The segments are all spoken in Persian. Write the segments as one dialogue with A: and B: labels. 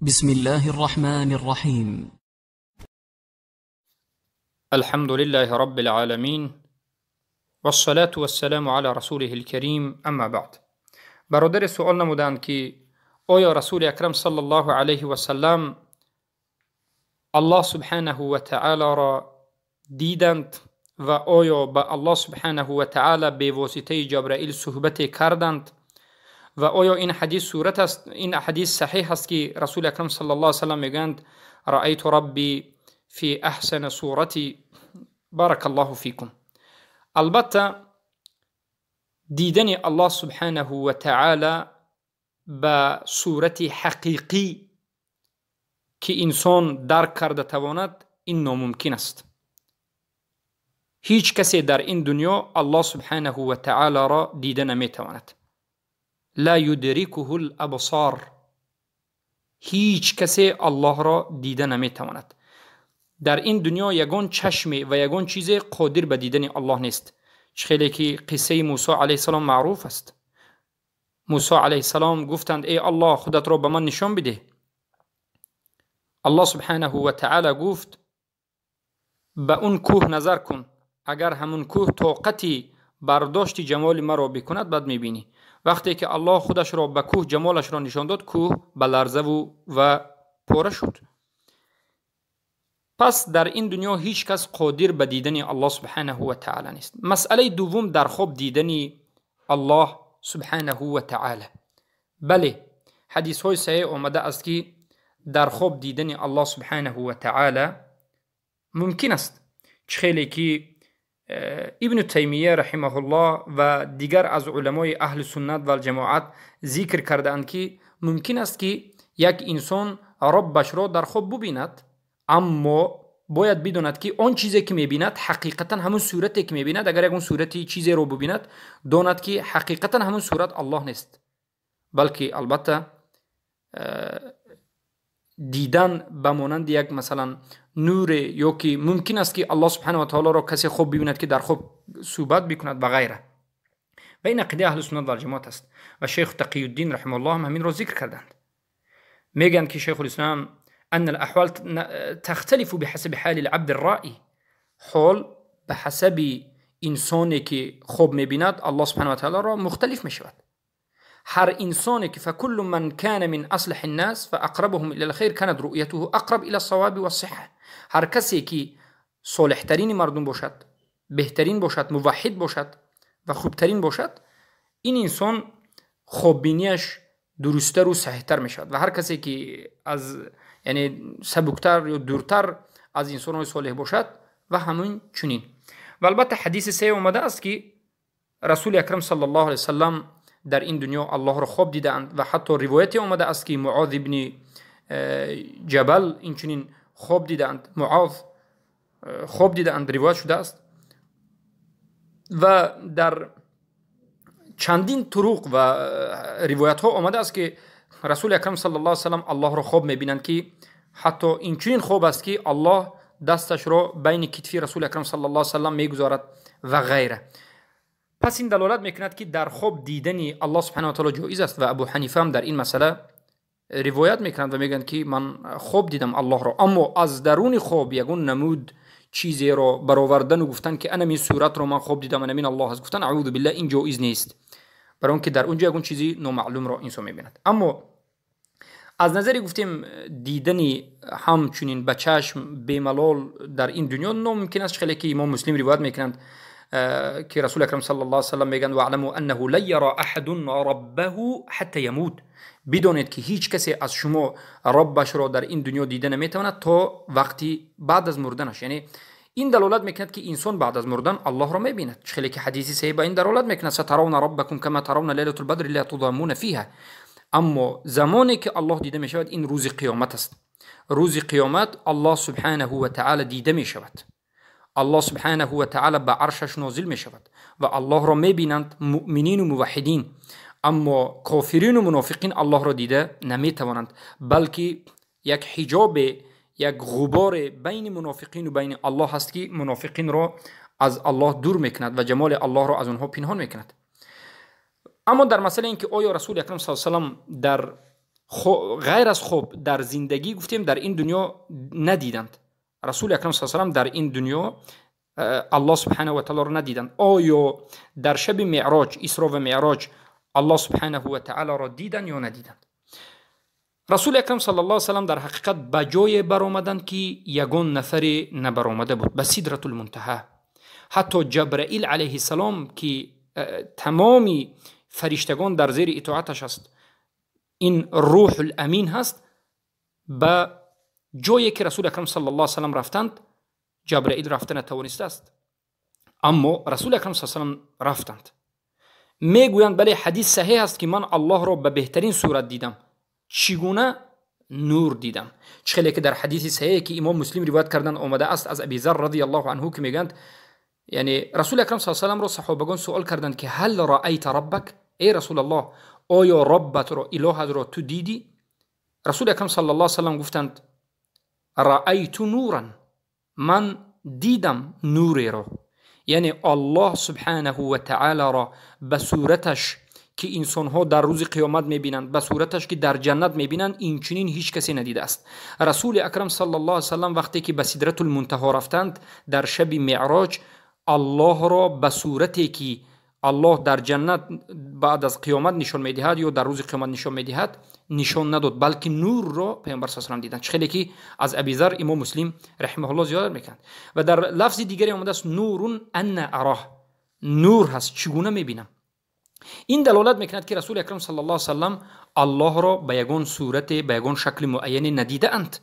A: بسم الله الرحمن الرحيم.
B: الحمد لله رب العالمين والصلاة والسلام على رسوله الكريم اما بعد. برادر سوال نمودند که آیا رسول اکرم صلی الله علیه و سلم الله سبحانه و تعالی را دیدند و آیا با الله سبحانه و تعالی به واسطه جبرائیل صحبت کردند و آیا این حدیث صحیح است که رسول اکرم صلی الله علیه و سلم میگند رأیت ربی فی احسن صورتی. بارک الله فیکم. البته دیدن الله سبحانه و تعالی به صورت حقیقی که انسان درک کرده تواند این ناممکن است. هیچ کسی در این دنیا الله سبحانه و تعالی را دیده نمیتواند. لا یدرکه الابصار. هیچ کسی الله را دیده نمیتواند. در این دنیا یگان چشم و یگان چیز قادر به دیدن الله نیست. خیلی که قصه موسی علیه السلام معروف است. موسی علیه السلام گفتند ای الله خودت را به من نشان بده. الله سبحانه و تعالی گفت به اون کوه نظر کن، اگر همون کوه طاقتی برداشت جمال مرا بکند بعد میبینی. وقتی که الله خودش را به کوه جمالش را نشان داد، کوه به لرزه و پاره شد. پس در این دنیا هیچ کس قادر به دیدن الله سبحانه و تعالی نیست. مسئله دوم در خواب دیدن الله سبحانه و تعالی. بله، حدیث های صحیح آمده است که در خواب دیدن الله سبحانه و تعالی ممکن است. خیلی که ابن تیمیه رحمه الله و دیگر از علمای اهل سنت و الجماعت ذکر کردند که ممکن است که یک انسان ربش را در خواب ببیند، اما باید بداند که آن چیزی که میبیند حقیقتا همون صورتی که میبیند، اگر اون صورتی چیزی رو ببیند داند که حقیقتا همون صورت الله نیست، بلکه البته دیدن به مانند یک مثلا نور، یا که ممکن است که الله سبحانه و تعالی را کسی خوب ببیند که در خوب صحبت بکند و غیره. و این عقیده اهل سنت و جماعت است و شیخ تقی الدین رحمه الله هم همین را ذکر کردند. میگن که شیخ الاسلام ان الاحوال تختلف بحسب حال العبد الرائي. حال به حسب انسانی که خوب میبیند الله سبحانه و تعالی را مختلف میشود. هر انسانی که فكل من كان من اصلح الناس فاقربهم الى الخير كانت رؤيته اقرب الى الصواب والصحه. هر کسی که صالح ترین مردم باشد، بهترین باشد، موحد باشد و خوبترین باشد، این انسان خوببینیش درست‌تر و صحیح‌تر میشود. و هر کسی که از سبکتر یا دورتر از انسان‌های صالح باشد و همون چنین. و البته حدیث صحیح اومده است که رسول اکرم صلی الله علیه وسلم در این دنیا الله را خواب دیدند و حتی روایتی اومده است که معاذ ابن جبل این چنین خواب دیدند. معاذ خواب دیدند، روایت شده است. و در چندین طرق و روایت ها اومده است که رسول اکرم صلی الله علیه وسلم الله را خواب میبینند که حتی این چنین خواب است که الله دستش را بین کتفی رسول اکرم صلی الله علیه وسلم میگذارد و غیره. پس این دلالت میکند که در خواب دیدن الله سبحانه و تعالی جایز است و ابو حنیفه هم در این مسئله روایت میکنند و میگن که من خواب دیدم الله را، اما از درون خواب یگون نمود چیزی را برآوردن و گفتن که انا این صورت را من خواب دیدم انا من الله هست، گفتن اعوذ بالله، این جایز نیست، برای اون که در اونجا یگون چیزی نامعلوم را انسان میبیند. اما از نظری گفتیم دیدن همچنین به چشم بملال در این دنیا ناممکن است. خیلی که امام مسلم روایت میکنند که رسول اکرم صلی الله علیه وسلم میگن واعلموا انه لا یرى احد ربه حتی یموت. بدانید که هیچ کسی از شما ربش را در این دنیا دیده نمیتواند تا وقتی بعد از مردنش. یعنی این دلالت میکند که انسان بعد از مردن الله را میبیند. خیلی که حدیثی صحیح با این دلالت میکند سترون ربکم کما ترون لیلة البدر لا تضامون فیها. اما زمانی که الله دیده میشود این روز قیامت است. روز قیامت الله سبحانه و تعالی دیده میشود. الله سبحانه و تعالی به عرشش نازل می شود و الله را می بینند مؤمنین و موحدین، اما کافرین و منافقین الله را دیده نمی توانند، بلکه یک حجاب، یک غبار بین منافقین و بین الله هست که منافقین را از الله دور می کند و جمال الله را از اونها پنهان می کند. اما در مسئله اینکه آیا رسول اکرم صلی الله علیه و سلم در غیر از خواب در زندگی گفتیم در این دنیا ندیدند. رسول اکرم صلی الله علیه و در این دنیا الله سبحانه و تعالی رو ندیدند. آیا در شب معراج، اسراء و معراج، الله سبحانه و تعالی را دیدند یا ندیدند؟ رسول اکرم صلی الله علیه و در حقیقت به جای برآمدند که یگان نفر نبرآمده بود، به سدرة المنتهی. حتی جبرائیل علیه السلام که تمامی فرشتگان در زیر اطاعتش است، این روح الامین هست، به جایی که رسول اکرم صلی الله علیه و رفتند جبرائیل رفتن نتوانسته است، اما رسول اکرم صلی الله علیه و رفتند. میگویند بله حدیث صحیح است که من الله را به بهترین صورت دیدم. چگونه؟ نور دیدم. چخیلی که در حدیث صحیح که امام مسلم روایت کردن آمده است از ابی ذر رضی الله عنه که میگند یعنی رسول اکرم صلی الله علیه و را صحابگان سوال کردند که هل رأیت ربک؟ ای رسول الله آیا ربت را، الهت را تو دیدی؟ رسول اکرم صلی الله علیه و گفتند رأیت نورا، من دیدم نوری را، یعنی الله سبحانه و تعالی را به صورتش که انسانها در روز قیامت میبینند، به صورتش که در جنت میبینند، این چنین هیچ کسی ندیده است. رسول اکرم صلی الله علیه و وقتی که به سدرة المنتهی رفتند در شب معراج، الله را به صورتی که الله در جنت بعد از قیامت نشان میدهد یا در روز قیامت نشان میدهد نشان نداد، بلکه نور را پیامبر صلی الله علیه و دیدند. خیلی که از ابی ذر امام مسلم رحمه الله زیاد میکنند و در لفظ دیگری آمده است نور ان اراه، نور هست چگونه میبینم. این دلالت میکند که رسول اکرم صلی الله علیه و الله را به یگان صورت، به یگان شکل معین ندیده اند،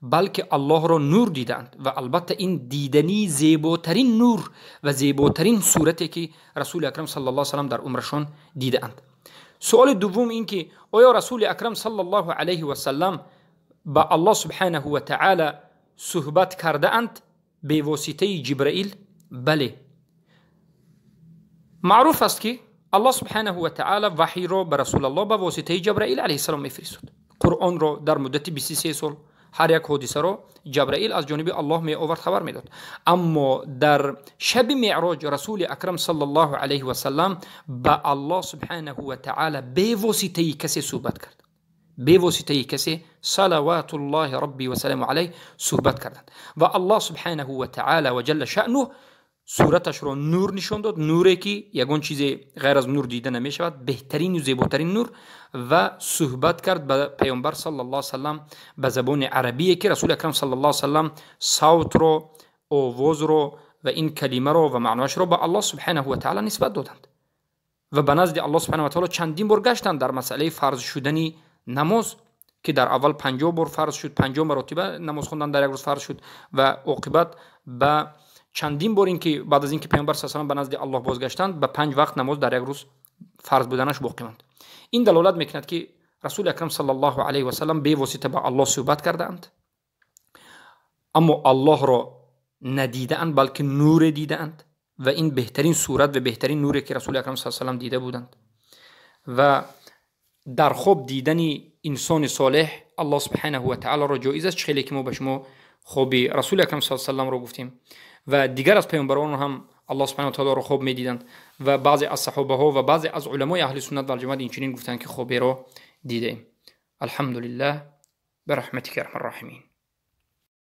B: بلکه الله را نور دیدند و البته این دیدنی زیباترین نور و زیباترین صورتی که رسول اکرم صلی الله علیه و در عمرشان دیده اند. سوال دوم این که آیا رسول اکرم صلی الله علیه و سلم با الله سبحانه و تعالی صحبت کرده اند به واسطه جبرائیل؟ بله، معروف است که الله سبحانه و تعالی وحی را به رسول الله به واسطه جبرائیل علیه السلام میفرستاد. قرآن را در مدت 23 سال هر یک حادثه را جبرائیل از جانب الله می آورد خبر میداد. اما در شب معراج رسول اکرم صلی الله علیه و سلم با الله سبحانه و تعالی به واسطه کسی صحبت کرد، به واسطه کسی صلوات الله ربی و سلام علیه صحبت کردند و الله سبحانه و تعالی و جل شأنه صورتش را نور نشان داد، نوری که یگان چیز غیر از نور دیده نمی شود، بهترین و زیباترین نور، و صحبت کرد به پیامبر صلی الله علیه و سلم به زبان عربی که رسول اکرم صلی الله علیه و سلم صوت رو، آواز رو و این کلمه رو و معناش رو به الله سبحانه و تعالی نسبت دادند و به نزد الله سبحانه و تعالی چندین بار گشتند در مسئله فرض شدن نماز که در اول 50 بار فرض شد، 50 مرتبه نماز خوندن در یک روز فرض شد و عاقبت به چندین بار این که بعد از اینکه پیامبر صلی الله علیه و به نزد الله بازگشتند به 5 وقت نماز در یک روز فرض بودنش باقی ماند. این دلالت میکند که رسول اکرم صلی الله علیه و سلم به واسطه با الله صحبت کردند، اما الله را ندیدند بلکه نور دیدند و این بهترین صورت و بهترین نوری که رسول اکرم صلی الله علیه و سلم دیده بودند. و در خواب دیدن انسان صالح الله سبحانه و تعالی را جایز است، خیلی که ما به شما خواب رسول اکرم صلی الله علیه و سلم را گفتیم و دیگر از پیامبران هم الله سبحانه و تعالی را خواب می‌دیدند و بعضی از صحابه ها و بعضی از علمای اهل سنت و الجماعت این چنین گفتند که خوابی را دیده. الحمدلله برحمتک ارحم الراحمین.